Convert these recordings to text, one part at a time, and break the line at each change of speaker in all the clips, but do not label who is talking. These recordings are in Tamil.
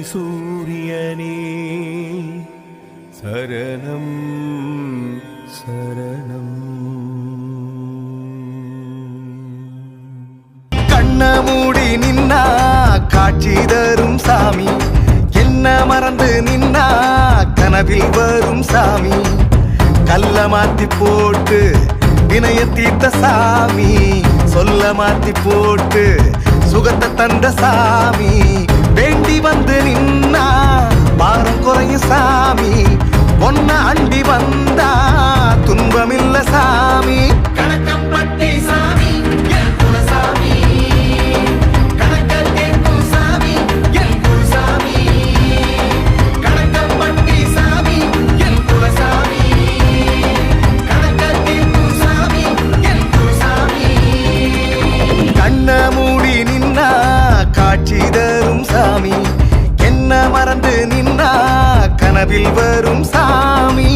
சூரியனே சரணம் சரணம். கண்ண மூடி நின்னா காட்சி தரும் சாமி, என்ன மறந்து நின்னா கனவில் வரும் சாமி, கல்ல மாத்தி போட்டு வினய தீர்த்த சாமி, சொல்ல மாத்தி போட்டு சுகத்தை தந்த சாமி, வேண்டி வந்து நின்னா பாரம் குறையும் சாமி, ஒன்ன அண்டி வந்தா துன்பமில்ல சாமி. கணக்கம்பட்டி சாமி என் குலசாமி, கணக்கல் கேட்கும் சாமி என் குருசாமி, கணக்கம்பட்டி சாமி என் குலசாமி, கணக்கல் கேட்கும் சாமி என் குருசாமி. கண்ண மூடி நின்னா காட்சி தரும் சாமி, என்ன மறந்து நின்னா கனவில் வரும் சாமி.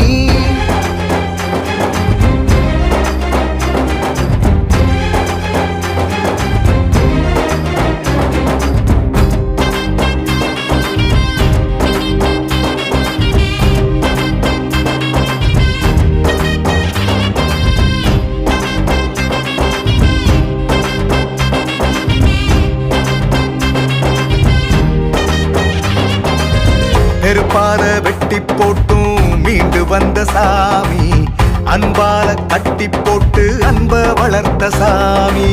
நெருப்பால வெட்டி போட்டும் மீண்டு வந்த சாமி, அன்பால கட்டி போட்டு அன்ப வளர்த்த சாமி,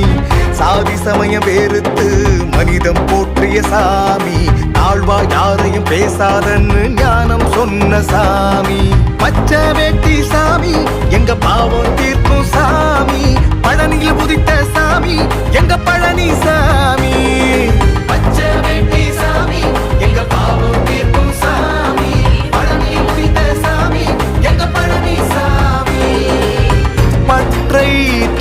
சாதி சமயம் வேறுத்து மனிதம் போற்றிய சாமி, தாழ்வா யாரையும் பேசாதன்னு ஞானம் சொன்ன சாமி, பச்சை வேட்டி சாமி எங்க பாவம் தீர்க்கும் சாமி, பழனியில் உதித்த சாமி எங்க பழனி சாமி, பச்சை வேட்டி சாமி எங்க பாவம் தீர்க்கும் சாமி, பழனியில் உதித்த சாமி எங்க பழனி சாமி, பற்றை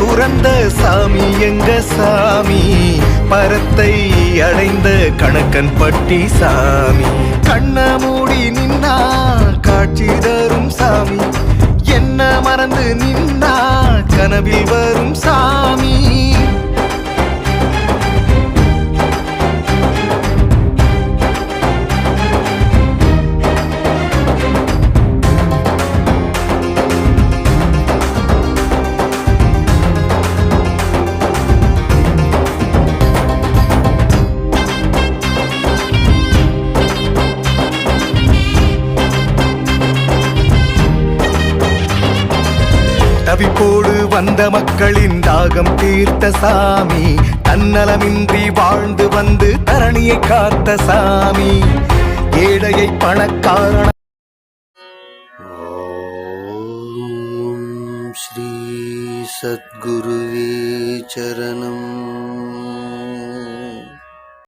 துறந்த சாமி எங்க சாமி, பரத்தை அடைந்த கணக்கன் பட்டி சாமி, கண்ண மூடி நின்னா காட்சி தரும் சாமி, என்ன மறந்து நின்னா கனவில் வரும் சாமி. தவிப்போடு வந்த மக்களின் தாகம் தீர்த்த சாமி, தன்னலமின்றி வாழ்ந்து வந்து தரணியை காத்த சாமி, ஏழையை பணக்காரன.
ஓம் ஸ்ரீ சத்குருவே சரணம்.